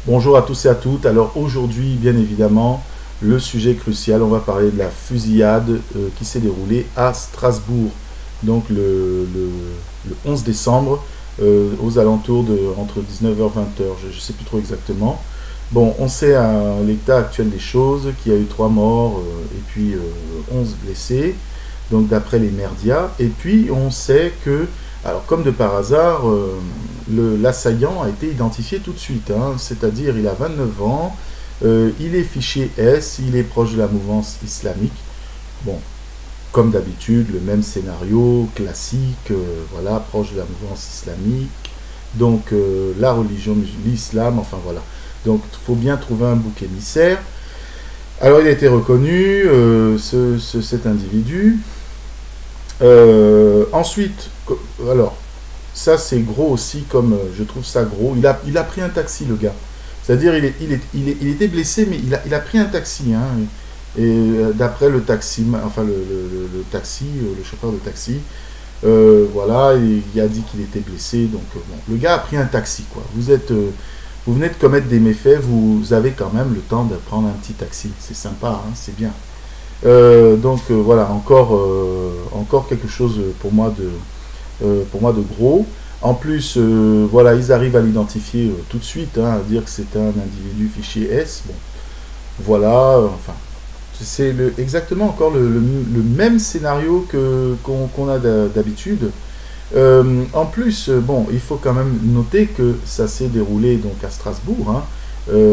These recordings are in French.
Bonjour à tous et à toutes. Alors aujourd'hui, bien évidemment, le sujet crucial, on va parler de la fusillade qui s'est déroulée à Strasbourg, donc le 11 décembre, aux alentours de entre 19h et 20h, je ne sais plus trop exactement. Bon, on sait à l'état actuel des choses qu'il y a eu 3 morts et puis 11 blessés, donc d'après les médias. Et puis on sait que, alors comme de par hasard, l'assaillant a été identifié tout de suite, hein, c'est-à-dire il a 29 ans, il est fiché S, il est proche de la mouvance islamique. Bon, comme d'habitude, le même scénario classique, voilà, proche de la mouvance islamique, donc la religion musulmane, l'islam, enfin voilà. Donc il faut bien trouver un bouc émissaire. Alors il a été reconnu, cet individu. Ensuite, alors, ça c'est gros aussi, comme je trouve ça gros. Il a pris un taxi, le gars. C'est-à-dire, il était blessé, mais il a pris un taxi. Hein, et d'après le taxi, enfin le taxi, le chauffeur de taxi, voilà, il a dit qu'il était blessé. Donc, bon, le gars a pris un taxi, quoi. Vous venez de commettre des méfaits, vous avez quand même le temps de prendre un petit taxi. C'est sympa, hein, c'est bien. Voilà, encore quelque chose pour moi de gros. En plus, voilà, ils arrivent à l'identifier tout de suite, hein, à dire que c'est un individu fichier S. Bon, voilà, enfin, c'est exactement encore le même scénario qu'on a d'habitude. En plus, bon, il faut quand même noter que ça s'est déroulé donc à Strasbourg. Hein.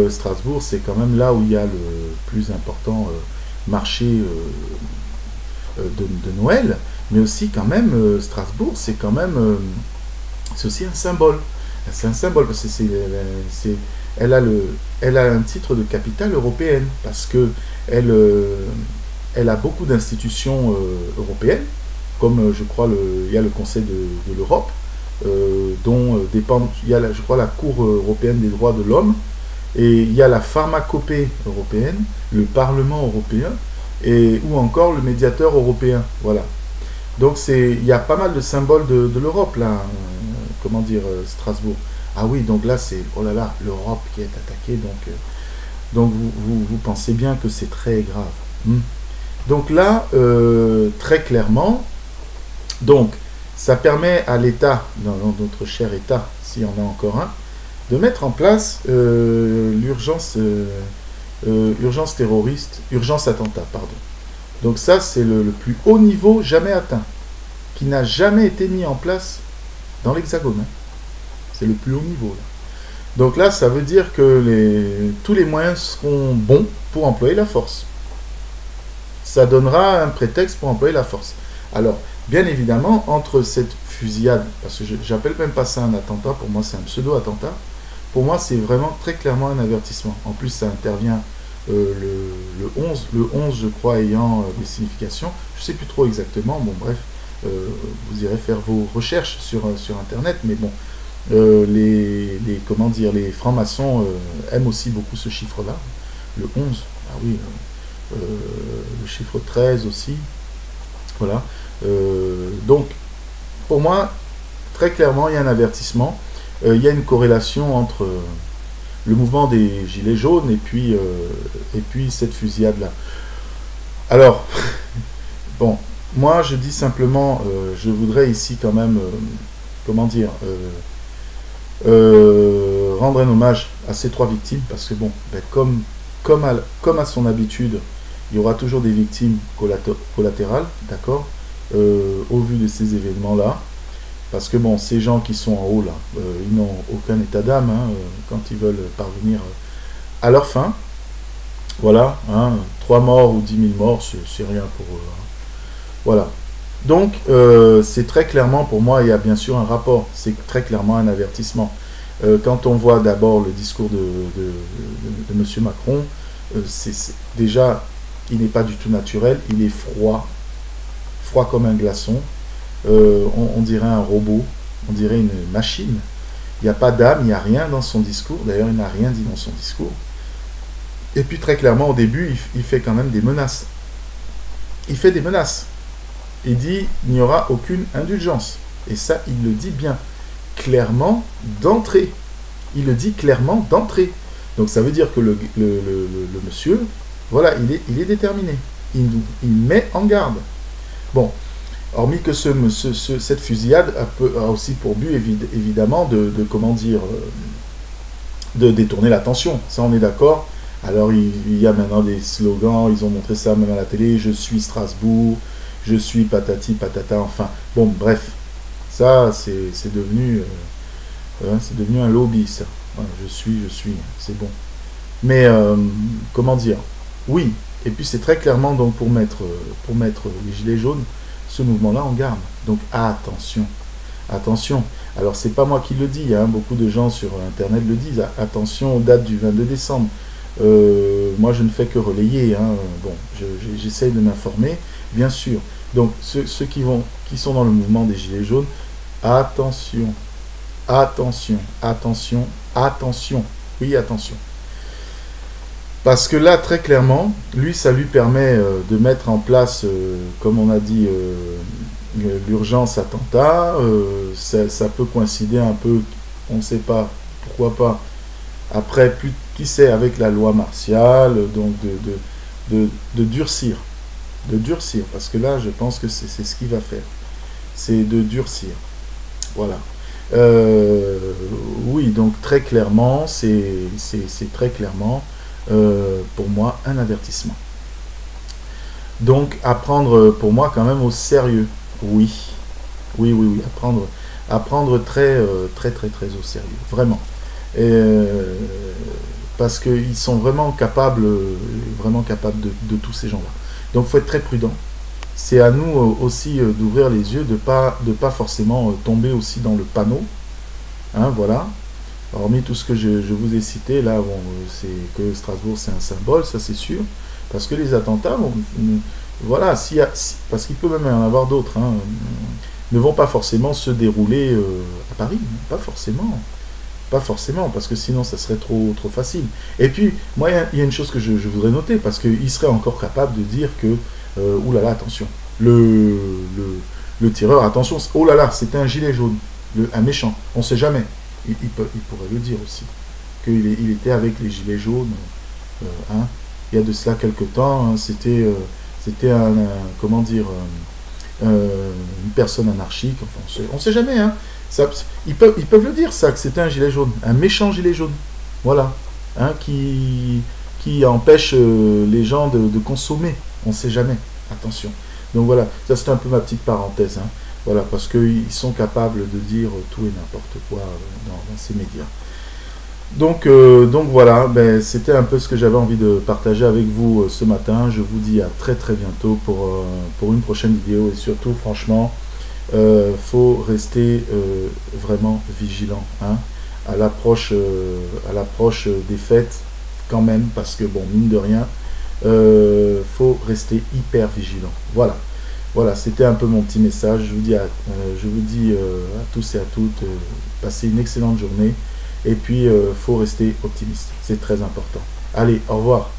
Strasbourg, c'est quand même là où il y a le plus important marché de Noël, mais aussi quand même Strasbourg, c'est quand même c'est aussi un symbole. C'est un symbole parce que elle a un titre de capitale européenne parce que elle a beaucoup d'institutions européennes, comme je crois il y a le Conseil de l'Europe, dont dépend, il y a je crois la Cour européenne des droits de l'homme, et il y a la pharmacopée européenne, le Parlement européen, ou encore le médiateur européen. Voilà. Donc il y a pas mal de symboles de l'Europe, là, comment dire, Strasbourg. Ah oui, donc là, c'est, oh là là, l'Europe qui est attaquée, donc vous pensez bien que c'est très grave. Donc là, très clairement, donc, ça permet à l'État, dans notre cher État, s'il y en a encore un, de mettre en place urgence terroriste, urgence attentat, pardon. Donc ça, c'est le plus haut niveau jamais atteint, qui n'a jamais été mis en place dans l'Hexagone. Hein. C'est le plus haut niveau. Là. Donc là, ça veut dire que tous les moyens seront bons pour employer la force. Ça donnera un prétexte pour employer la force. Alors, bien évidemment, entre cette fusillade, parce que j'appelle même pas ça un attentat, pour moi c'est un pseudo-attentat, pour moi c'est vraiment très clairement un avertissement. En plus, ça intervient le 11, je crois, ayant des significations. Je ne sais plus trop exactement, bon bref, vous irez faire vos recherches sur Internet, mais bon, comment dire, les francs-maçons aiment aussi beaucoup ce chiffre-là, le 11, ah oui, le chiffre 13 aussi, voilà. Donc, pour moi, très clairement, il y a un avertissement, il y a une corrélation entre le mouvement des Gilets jaunes et puis cette fusillade-là. Alors, bon, moi je dis simplement, je voudrais ici quand même, comment dire, rendre un hommage à ces 3 victimes, parce que bon, ben, comme à son habitude, il y aura toujours des victimes collatérales, d'accord, au vu de ces événements-là. Parce que bon, ces gens qui sont en haut là, ils n'ont aucun état d'âme hein, quand ils veulent parvenir à leur fin. Voilà, hein, 3 morts ou 10 000 morts, c'est rien pour eux. Hein. Voilà. Donc, c'est très clairement, pour moi, il y a bien sûr un rapport. C'est très clairement un avertissement. Quand on voit d'abord le discours de M. Macron, déjà, il n'est pas du tout naturel, il est froid comme un glaçon. On dirait un robot, on dirait une machine. Il n'y a pas d'âme, il n'y a rien dans son discours. D'ailleurs, il n'a rien dit dans son discours. Et puis, très clairement, au début, il fait quand même des menaces. Il fait des menaces. Il dit il n'y aura aucune indulgence. Et ça, il le dit bien. Clairement, d'entrée. Il le dit clairement d'entrée. Donc ça veut dire que le monsieur, voilà, il est déterminé. Il met en garde. Bon, hormis que cette fusillade a aussi pour but, évidemment, comment dire, de détourner l'attention. Ça, on est d'accord. Alors, il y a maintenant des slogans, ils ont montré ça même à la télé, je suis Strasbourg, je suis patati patata, enfin, bon, bref. Ça, c'est devenu un lobby, ça. Voilà, je suis, c'est bon. Mais, comment dire, oui, et puis c'est très clairement donc pour mettre les gilets jaunes, ce mouvement-là en garde. Donc attention, attention. Alors c'est pas moi qui le dis, hein, beaucoup de gens sur Internet le disent, attention aux dates du 22 décembre. Moi je ne fais que relayer, hein. Bon, j'essaye de m'informer, bien sûr. Donc ceux qui sont dans le mouvement des gilets jaunes, attention, attention, attention, attention, oui attention. Parce que là, très clairement, lui, ça lui permet de mettre en place, comme on a dit, l'urgence attentat. Ça peut coïncider un peu, on ne sait pas, pourquoi pas. Après, qui sait, avec la loi martiale, donc de durcir. De durcir, parce que là, je pense que c'est ce qu'il va faire. C'est de durcir. Voilà. Oui, donc très clairement, c'est très clairement... pour moi, un avertissement. Donc, à prendre pour moi quand même au sérieux. Oui, oui, oui, oui, à prendre très, très, très, très au sérieux, vraiment. Parce qu'ils sont vraiment capables de tous ces gens-là. Donc, il faut être très prudent. C'est à nous aussi d'ouvrir les yeux, de pas forcément tomber aussi dans le panneau. Hein, voilà. Hormis tout ce que je vous ai cité, là, bon, c'est que Strasbourg, c'est un symbole, ça c'est sûr. Parce que les attentats, bon, voilà, parce qu'il peut même y en avoir d'autres, hein, ne vont pas forcément se dérouler à Paris. Pas forcément. Pas forcément, parce que sinon, ça serait trop facile. Et puis, moi, il y a une chose que je voudrais noter, parce qu'il serait encore capable de dire que, oulala, attention, le tireur, attention, oh là là, c'était un gilet jaune, un méchant, on ne sait jamais. Il pourrait le dire aussi, qu'il était avec les gilets jaunes. Hein. Il y a de cela quelque temps, hein, c'était comment dire, une personne anarchique. Enfin, on ne sait jamais. Hein. Ils peuvent le dire, ça, que c'était un gilet jaune, un méchant gilet jaune. Voilà. Hein, qui empêche les gens de consommer. On ne sait jamais. Attention. Donc voilà, ça c'est un peu ma petite parenthèse. Hein. Voilà, parce qu'ils sont capables de dire tout et n'importe quoi dans ces médias. Donc voilà, ben, c'était un peu ce que j'avais envie de partager avec vous ce matin. Je vous dis à très très bientôt pour une prochaine vidéo. Et surtout, franchement, faut rester vraiment vigilant, hein, à l'approche des fêtes quand même. Parce que, bon, mine de rien, faut rester hyper vigilant. Voilà. Voilà, c'était un peu mon petit message. Je vous dis à tous et à toutes, passez une excellente journée. Et puis, faut rester optimiste. C'est très important. Allez, au revoir.